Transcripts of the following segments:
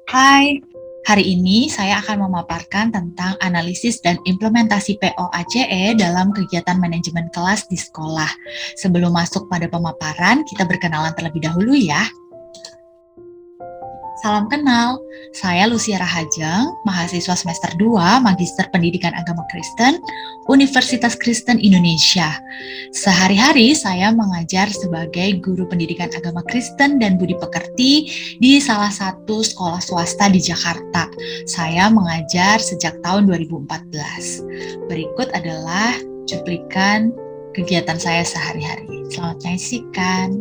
Hai, hari ini saya akan memaparkan tentang analisis dan implementasi POACE dalam kegiatan manajemen kelas di sekolah. Sebelum masuk pada pemaparan, kita berkenalan terlebih dahulu ya. Salam kenal, saya Lucia Rahajeng, mahasiswa semester 2, Magister Pendidikan Agama Kristen, Universitas Kristen Indonesia. Sehari-hari saya mengajar sebagai guru pendidikan agama Kristen dan budi pekerti di salah satu sekolah swasta di Jakarta. Saya mengajar sejak tahun 2014. Berikut adalah cuplikan kegiatan saya sehari-hari. Selamat menyaksikan.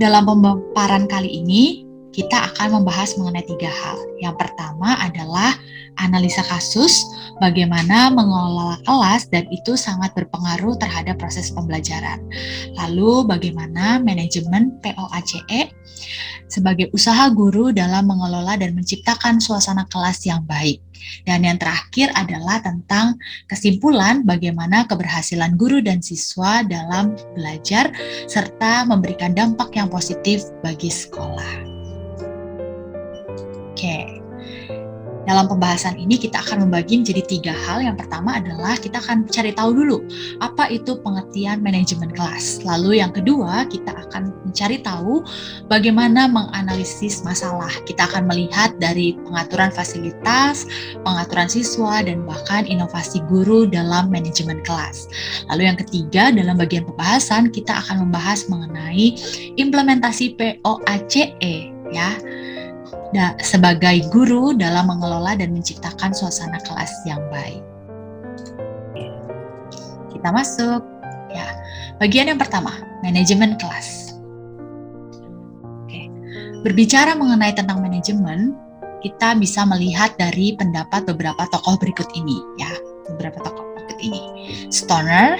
Dalam pemaparan kali ini, kita akan membahas mengenai 3 hal. Yang pertama adalah analisa kasus, bagaimana mengelola kelas dan itu sangat berpengaruh terhadap proses pembelajaran. Lalu bagaimana manajemen POACE sebagai usaha guru dalam mengelola dan menciptakan suasana kelas yang baik. Dan yang terakhir adalah tentang kesimpulan bagaimana keberhasilan guru dan siswa dalam belajar serta memberikan dampak yang positif bagi sekolah. Oke. Dalam pembahasan ini kita akan membagi menjadi 3 hal. Yang pertama adalah kita akan cari tahu dulu apa itu pengertian manajemen kelas. Lalu yang kedua kita akan mencari tahu bagaimana menganalisis masalah. Kita akan melihat dari pengaturan fasilitas, pengaturan siswa, dan bahkan inovasi guru dalam manajemen kelas. Lalu yang ketiga dalam bagian pembahasan kita akan membahas mengenai implementasi POACE ya. Sebagai guru dalam mengelola dan menciptakan suasana kelas yang baik. Kita masuk ya. Bagian yang pertama, manajemen kelas. Oke. Berbicara mengenai tentang manajemen, kita bisa melihat dari pendapat beberapa tokoh berikut ini ya. Beberapa tokoh berikut ini. Stoner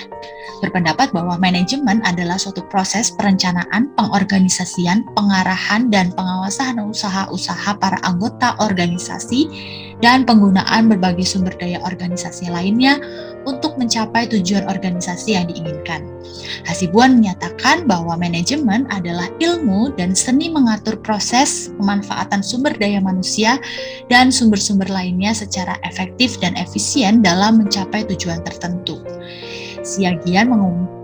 berpendapat bahwa manajemen adalah suatu proses perencanaan, pengorganisasian, pengarahan, dan pengawasan usaha-usaha para anggota organisasi dan penggunaan berbagai sumber daya organisasi lainnya untuk mencapai tujuan organisasi yang diinginkan. Hasibuan menyatakan bahwa manajemen adalah ilmu dan seni mengatur proses pemanfaatan sumber daya manusia dan sumber-sumber lainnya secara efektif dan efisien dalam mencapai tujuan tertentu. Siagian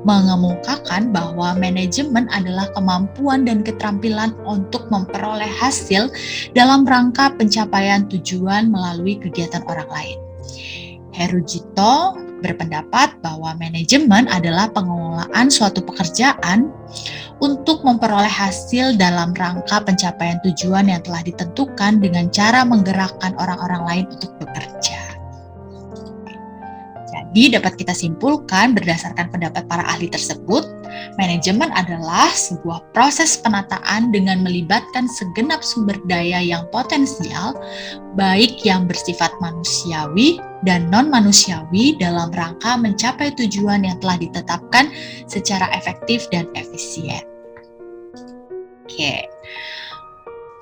mengemukakan bahwa manajemen adalah kemampuan dan keterampilan untuk memperoleh hasil dalam rangka pencapaian tujuan melalui kegiatan orang lain. Herujito berpendapat bahwa manajemen adalah pengelolaan suatu pekerjaan untuk memperoleh hasil dalam rangka pencapaian tujuan yang telah ditentukan dengan cara menggerakkan orang-orang lain untuk bekerja. Jadi dapat kita simpulkan berdasarkan pendapat para ahli tersebut, manajemen adalah sebuah proses penataan dengan melibatkan segenap sumber daya yang potensial, baik yang bersifat manusiawi dan non-manusiawi dalam rangka mencapai tujuan yang telah ditetapkan secara efektif dan efisien. Oke,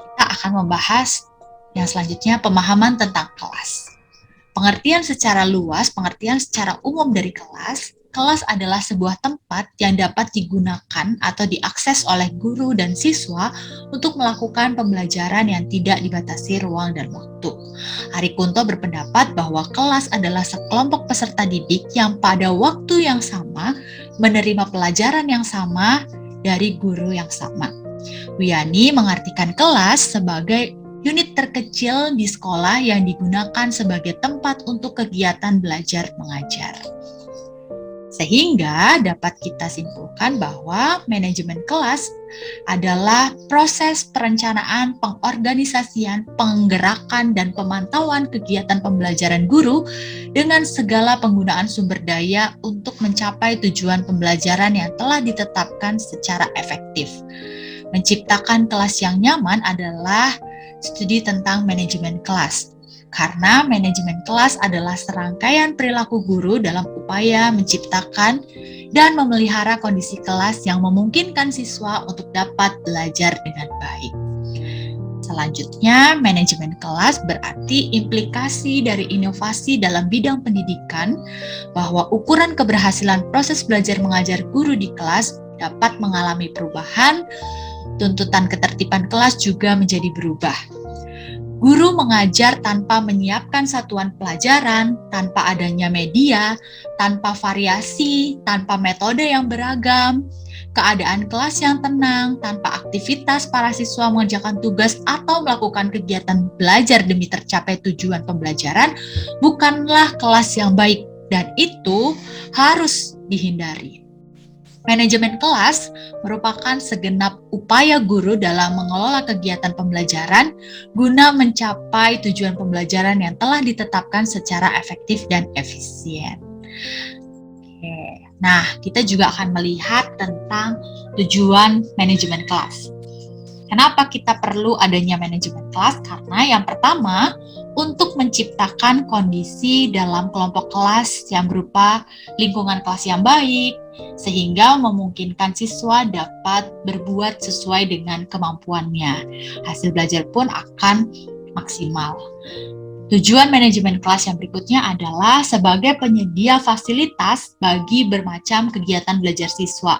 kita akan membahas yang selanjutnya pemahaman tentang kelas. Pengertian secara luas, pengertian secara umum dari kelas adalah sebuah tempat yang dapat digunakan atau diakses oleh guru dan siswa untuk melakukan pembelajaran yang tidak dibatasi ruang dan waktu. Ari Kunto berpendapat bahwa kelas adalah sekelompok peserta didik yang pada waktu yang sama menerima pelajaran yang sama dari guru yang sama. Wiani mengartikan kelas sebagai unit terkecil di sekolah yang digunakan sebagai tempat untuk kegiatan belajar mengajar. Sehingga dapat kita simpulkan bahwa manajemen kelas adalah proses perencanaan, pengorganisasian, penggerakan, dan pemantauan kegiatan pembelajaran guru dengan segala penggunaan sumber daya untuk mencapai tujuan pembelajaran yang telah ditetapkan secara efektif. Menciptakan kelas yang nyaman adalah studi tentang manajemen kelas. Karena manajemen kelas adalah serangkaian perilaku guru dalam upaya menciptakan dan memelihara kondisi kelas yang memungkinkan siswa untuk dapat belajar dengan baik. Selanjutnya, manajemen kelas berarti implikasi dari inovasi dalam bidang pendidikan bahwa ukuran keberhasilan proses belajar mengajar guru di kelas dapat mengalami perubahan, tuntutan ketertiban kelas juga menjadi berubah. Guru mengajar tanpa menyiapkan satuan pelajaran, tanpa adanya media, tanpa variasi, tanpa metode yang beragam, keadaan kelas yang tenang, tanpa aktivitas para siswa mengerjakan tugas atau melakukan kegiatan belajar demi tercapai tujuan pembelajaran, bukanlah kelas yang baik, dan itu harus dihindari. Manajemen kelas merupakan segenap upaya guru dalam mengelola kegiatan pembelajaran guna mencapai tujuan pembelajaran yang telah ditetapkan secara efektif dan efisien. Nah, kita juga akan melihat tentang tujuan manajemen kelas. Kenapa kita perlu adanya manajemen kelas? Karena yang pertama, untuk menciptakan kondisi dalam kelompok kelas yang berupa lingkungan kelas yang baik, sehingga memungkinkan siswa dapat berbuat sesuai dengan kemampuannya. Hasil belajar pun akan maksimal. Tujuan manajemen kelas yang berikutnya adalah sebagai penyedia fasilitas bagi bermacam kegiatan belajar siswa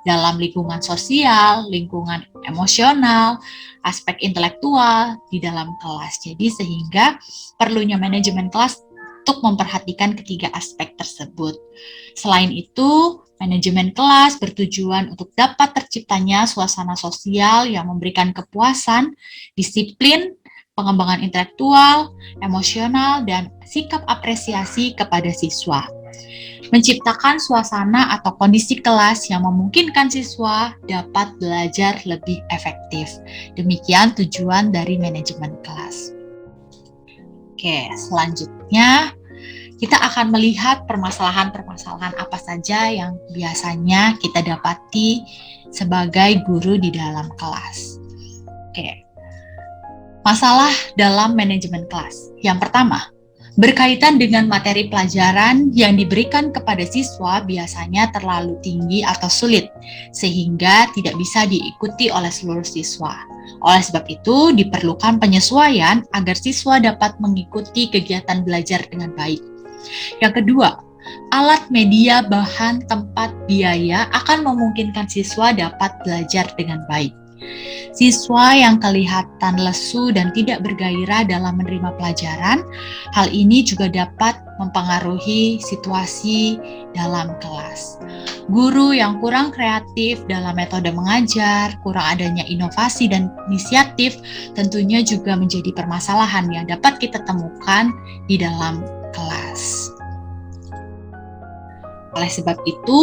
dalam lingkungan sosial, lingkungan emosional, aspek intelektual di dalam kelas. Jadi sehingga perlunya manajemen kelas untuk memperhatikan ketiga aspek tersebut. Selain itu, manajemen kelas bertujuan untuk dapat terciptanya suasana sosial yang memberikan kepuasan, disiplin, pengembangan intelektual, emosional, dan sikap apresiasi kepada siswa. Menciptakan suasana atau kondisi kelas yang memungkinkan siswa dapat belajar lebih efektif. Demikian tujuan dari manajemen kelas. Oke, selanjutnya kita akan melihat permasalahan-permasalahan apa saja yang biasanya kita dapati sebagai guru di dalam kelas. Oke, masalah dalam manajemen kelas. Yang pertama, berkaitan dengan materi pelajaran yang diberikan kepada siswa biasanya terlalu tinggi atau sulit, sehingga tidak bisa diikuti oleh seluruh siswa. Oleh sebab itu, diperlukan penyesuaian agar siswa dapat mengikuti kegiatan belajar dengan baik. Yang kedua, alat, media, bahan, tempat, biaya akan memungkinkan siswa dapat belajar dengan baik. Siswa yang kelihatan lesu dan tidak bergairah dalam menerima pelajaran, hal ini juga dapat mempengaruhi situasi dalam kelas. Guru yang kurang kreatif dalam metode mengajar, kurang adanya inovasi dan inisiatif, tentunya juga menjadi permasalahan yang dapat kita temukan di dalam kelas. Oleh sebab itu,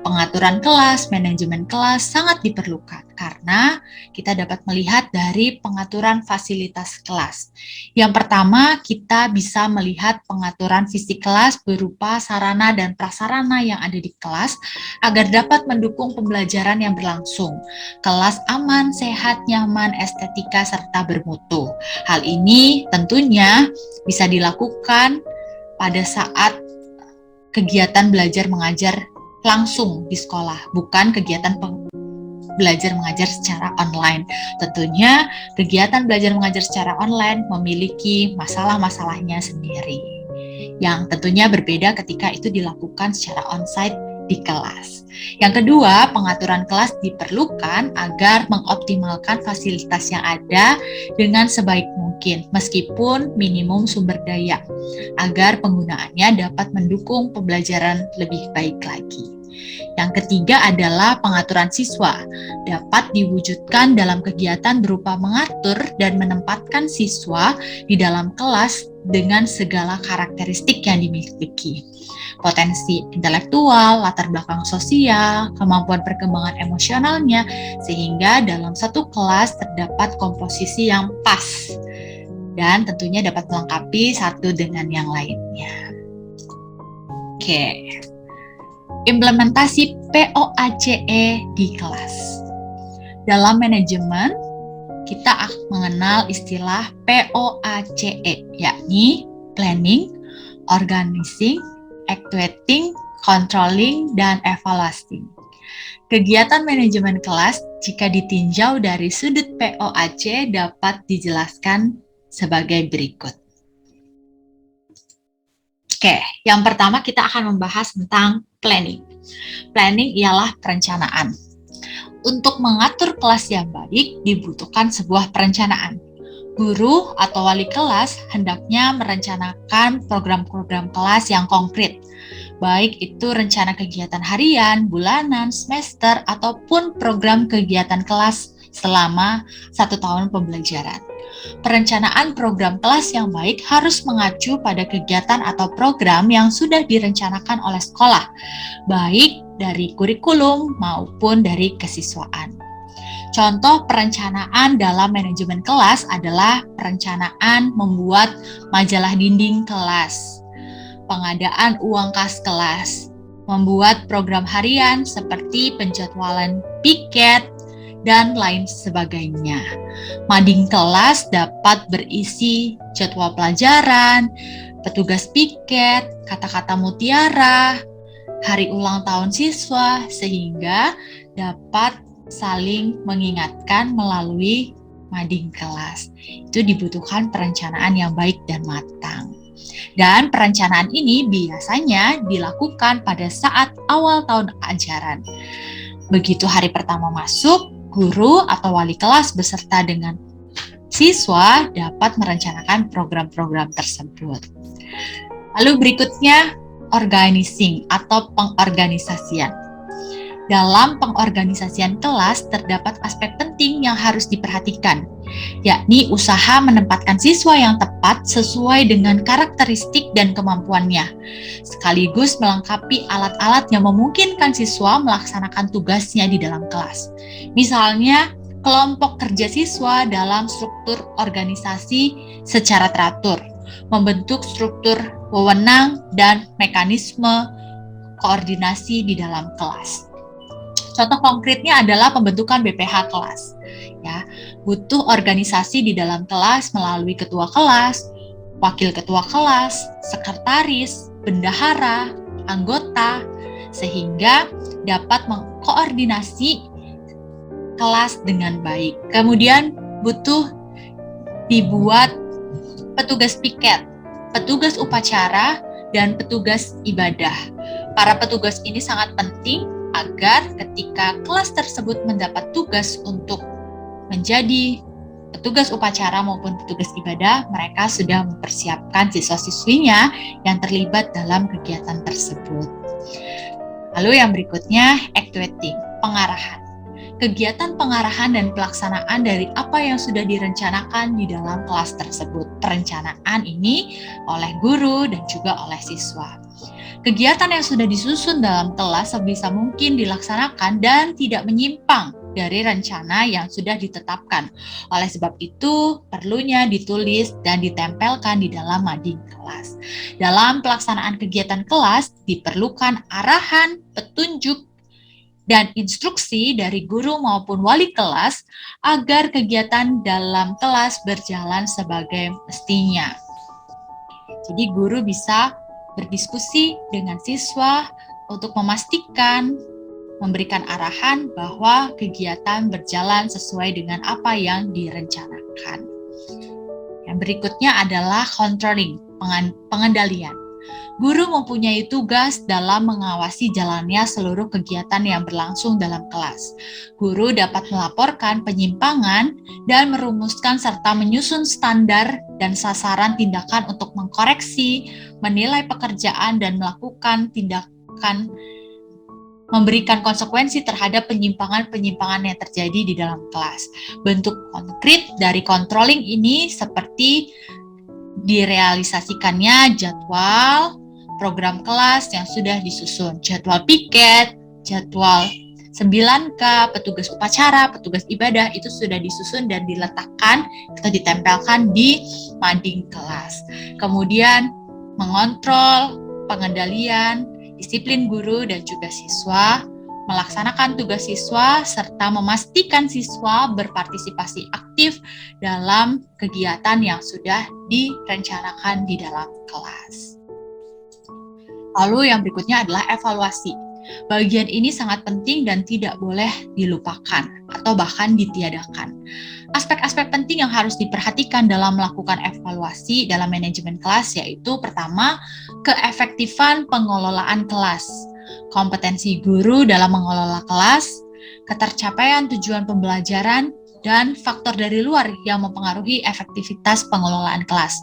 pengaturan kelas, manajemen kelas sangat diperlukan karena kita dapat melihat dari pengaturan fasilitas kelas. Yang pertama, kita bisa melihat pengaturan fisik kelas berupa sarana dan prasarana yang ada di kelas agar dapat mendukung pembelajaran yang berlangsung. Kelas aman, sehat, nyaman, estetika, serta bermutu. Hal ini tentunya bisa dilakukan pada saat kegiatan belajar mengajar langsung di sekolah, bukan kegiatan belajar mengajar secara online. Tentunya kegiatan belajar mengajar secara online memiliki masalah-masalahnya sendiri, yang tentunya berbeda ketika itu dilakukan secara onsite di kelas. Yang kedua, pengaturan kelas diperlukan agar mengoptimalkan fasilitas yang ada dengan sebaik mungkin, meskipun minimum sumber daya, agar penggunaannya dapat mendukung pembelajaran lebih baik lagi. Yang ketiga adalah pengaturan siswa, dapat diwujudkan dalam kegiatan berupa mengatur dan menempatkan siswa di dalam kelas dengan segala karakteristik yang dimiliki. potensi intelektual, latar belakang sosial, kemampuan perkembangan emosionalnya, sehingga dalam satu kelas terdapat komposisi yang pas dan tentunya dapat melengkapi satu dengan yang lainnya. Oke, implementasi POACE di kelas. Dalam manajemen, kita mengenal istilah POACE, yakni planning, organizing, actuating, controlling, dan evaluating. Kegiatan manajemen kelas jika ditinjau dari sudut POAC dapat dijelaskan sebagai berikut. Oke, yang pertama kita akan membahas tentang planning. Planning ialah perencanaan. Untuk mengatur kelas yang baik dibutuhkan sebuah perencanaan. Guru atau wali kelas hendaknya merencanakan program-program kelas yang konkret, baik itu rencana kegiatan harian, bulanan, semester, ataupun program kegiatan kelas selama 1 tahun pembelajaran. Perencanaan program kelas yang baik harus mengacu pada kegiatan atau program yang sudah direncanakan oleh sekolah, baik dari kurikulum maupun dari kesiswaan. Contoh perencanaan dalam manajemen kelas adalah perencanaan membuat majalah dinding kelas, pengadaan uang kas kelas, membuat program harian seperti penjadwalan piket, dan lain sebagainya. Mading kelas dapat berisi jadwal pelajaran, petugas piket, kata-kata mutiara, hari ulang tahun siswa, sehingga dapat saling mengingatkan melalui mading kelas. Itu dibutuhkan perencanaan yang baik dan matang. Dan perencanaan ini biasanya dilakukan pada saat awal tahun ajaran. Begitu hari pertama masuk, guru atau wali kelas beserta dengan siswa dapat merencanakan program-program tersebut. Lalu berikutnya, organizing atau pengorganisasian. Dalam pengorganisasian kelas terdapat aspek penting yang harus diperhatikan, yakni usaha menempatkan siswa yang tepat sesuai dengan karakteristik dan kemampuannya, sekaligus melengkapi alat-alat yang memungkinkan siswa melaksanakan tugasnya di dalam kelas. Misalnya, kelompok kerja siswa dalam struktur organisasi secara teratur, membentuk struktur wewenang dan mekanisme koordinasi di dalam kelas. Contoh konkretnya adalah pembentukan BPH kelas. Ya, butuh organisasi di dalam kelas melalui ketua kelas, wakil ketua kelas, sekretaris, bendahara, anggota, sehingga dapat mengkoordinasi kelas dengan baik. Kemudian butuh dibuat petugas piket, petugas upacara, dan petugas ibadah. Para petugas ini sangat penting agar ketika kelas tersebut mendapat tugas untuk menjadi petugas upacara maupun petugas ibadah, mereka sudah mempersiapkan siswa-siswinya yang terlibat dalam kegiatan tersebut. Lalu yang berikutnya, actuating, pengarahan. Kegiatan pengarahan dan pelaksanaan dari apa yang sudah direncanakan di dalam kelas tersebut. Perencanaan ini oleh guru dan juga oleh siswa. Kegiatan yang sudah disusun dalam kelas sebisa mungkin dilaksanakan dan tidak menyimpang dari rencana yang sudah ditetapkan. Oleh sebab itu, perlunya ditulis dan ditempelkan di dalam mading kelas. Dalam pelaksanaan kegiatan kelas, diperlukan arahan, petunjuk, dan instruksi dari guru maupun wali kelas agar kegiatan dalam kelas berjalan sebagai mestinya. Jadi guru bisa berdiskusi dengan siswa untuk memastikan, memberikan arahan bahwa kegiatan berjalan sesuai dengan apa yang direncanakan. Yang berikutnya adalah controlling, pengendalian. Guru mempunyai tugas dalam mengawasi jalannya seluruh kegiatan yang berlangsung dalam kelas. Guru dapat melaporkan penyimpangan dan merumuskan serta menyusun standar dan sasaran tindakan untuk mengkoreksi, menilai pekerjaan, dan melakukan tindakan memberikan konsekuensi terhadap penyimpangan-penyimpangan yang terjadi di dalam kelas. Bentuk konkret dari controlling ini seperti direalisasikannya jadwal, program kelas yang sudah disusun, jadwal piket, jadwal 9K, petugas upacara, petugas ibadah itu sudah disusun dan diletakkan atau ditempelkan di mading kelas. Kemudian mengontrol pengendalian, disiplin guru dan juga siswa, melaksanakan tugas siswa, serta memastikan siswa berpartisipasi aktif dalam kegiatan yang sudah direncanakan di dalam kelas. Lalu yang berikutnya adalah evaluasi. Bagian ini sangat penting dan tidak boleh dilupakan atau bahkan ditiadakan. Aspek-aspek penting yang harus diperhatikan dalam melakukan evaluasi dalam manajemen kelas yaitu pertama, keefektifan pengelolaan kelas, kompetensi guru dalam mengelola kelas, ketercapaian tujuan pembelajaran, dan faktor dari luar yang mempengaruhi efektivitas pengelolaan kelas.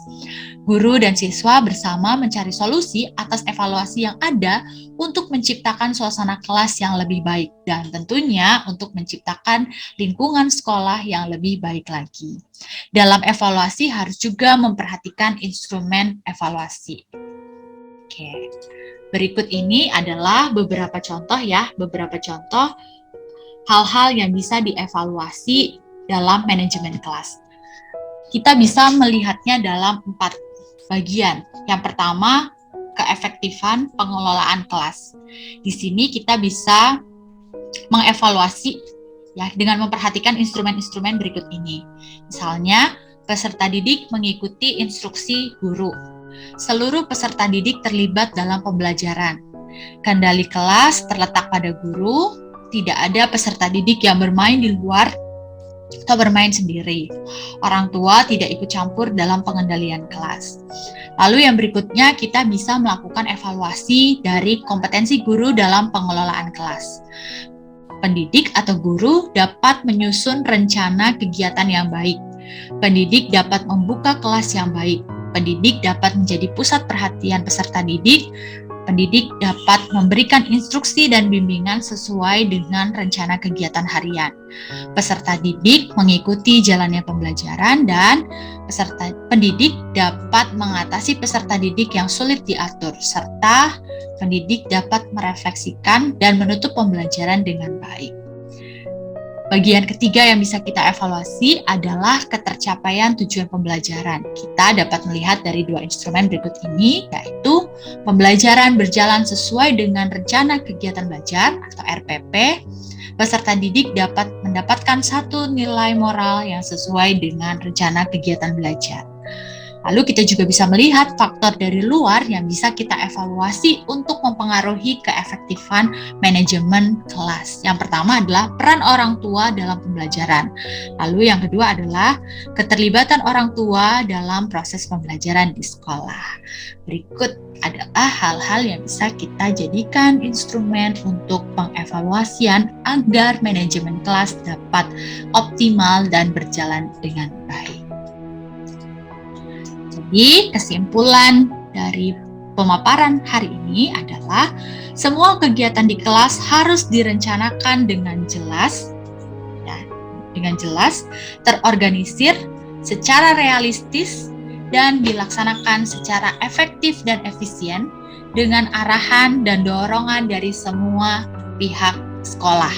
Guru dan siswa bersama mencari solusi atas evaluasi yang ada untuk menciptakan suasana kelas yang lebih baik dan tentunya untuk menciptakan lingkungan sekolah yang lebih baik lagi. Dalam evaluasi harus juga memperhatikan instrumen evaluasi. Oke. Berikut ini adalah beberapa contoh hal-hal yang bisa dievaluasi dalam manajemen kelas. Kita bisa melihatnya dalam 4 bagian. Yang pertama, keefektifan pengelolaan kelas. Di sini kita bisa mengevaluasi ya dengan memperhatikan instrumen-instrumen berikut ini. Misalnya, peserta didik mengikuti instruksi guru. Seluruh peserta didik terlibat dalam pembelajaran. Kendali kelas terletak pada guru, tidak ada peserta didik yang bermain di luar atau bermain sendiri. Orang tua tidak ikut campur dalam pengendalian kelas. Lalu yang berikutnya kita bisa melakukan evaluasi dari kompetensi guru dalam pengelolaan kelas. Pendidik atau guru dapat menyusun rencana kegiatan yang baik. Pendidik dapat membuka kelas yang baik. Pendidik dapat menjadi pusat perhatian peserta didik. Pendidik dapat memberikan instruksi dan bimbingan sesuai dengan rencana kegiatan harian. Peserta didik mengikuti jalannya pembelajaran dan pendidik dapat mengatasi peserta didik yang sulit diatur, serta pendidik dapat merefleksikan dan menutup pembelajaran dengan baik. Bagian ketiga yang bisa kita evaluasi adalah ketercapaian tujuan pembelajaran. Kita dapat melihat dari 2 instrumen berikut ini, yaitu pembelajaran berjalan sesuai dengan rencana kegiatan belajar atau RPP. Peserta didik dapat mendapatkan 1 nilai moral yang sesuai dengan rencana kegiatan belajar. Lalu kita juga bisa melihat faktor dari luar yang bisa kita evaluasi untuk mempengaruhi keefektifan manajemen kelas. Yang pertama adalah peran orang tua dalam pembelajaran. Lalu yang kedua adalah keterlibatan orang tua dalam proses pembelajaran di sekolah. Berikut adalah hal-hal yang bisa kita jadikan instrumen untuk pengevaluasian agar manajemen kelas dapat optimal dan berjalan dengan baik. Jadi, kesimpulan dari pemaparan hari ini adalah semua kegiatan di kelas harus direncanakan dengan jelas, terorganisir, secara realistis, dan dilaksanakan secara efektif dan efisien dengan arahan dan dorongan dari semua pihak sekolah.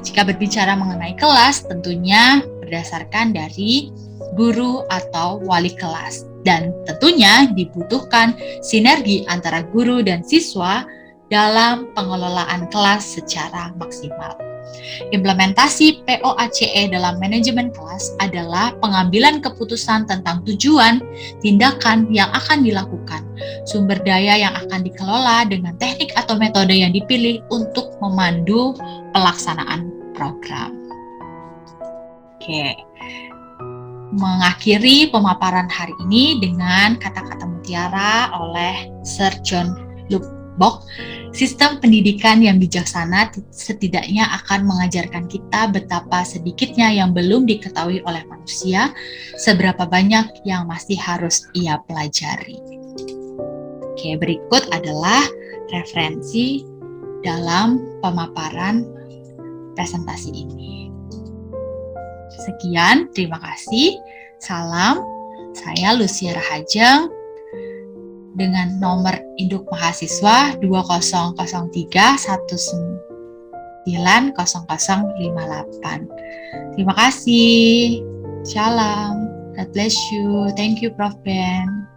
Jika berbicara mengenai kelas, tentunya berdasarkan dari guru atau wali kelas. Dan tentunya dibutuhkan sinergi antara guru dan siswa dalam pengelolaan kelas secara maksimal. Implementasi POACE dalam manajemen kelas adalah pengambilan keputusan tentang tujuan, tindakan yang akan dilakukan, sumber daya yang akan dikelola dengan teknik atau metode yang dipilih untuk memandu pelaksanaan program. Oke. Mengakhiri pemaparan hari ini dengan kata-kata mutiara oleh Sir John Lubbock, sistem pendidikan yang bijaksana setidaknya akan mengajarkan kita betapa sedikitnya yang belum diketahui oleh manusia, seberapa banyak yang masih harus ia pelajari. Oke, berikut adalah referensi dalam pemaparan presentasi ini. Sekian, terima kasih. Salam, saya Lucia Rahajeng dengan nomor induk mahasiswa 2003 190058. Terima kasih. Shalom. God bless you. Thank you, Prof. Ben.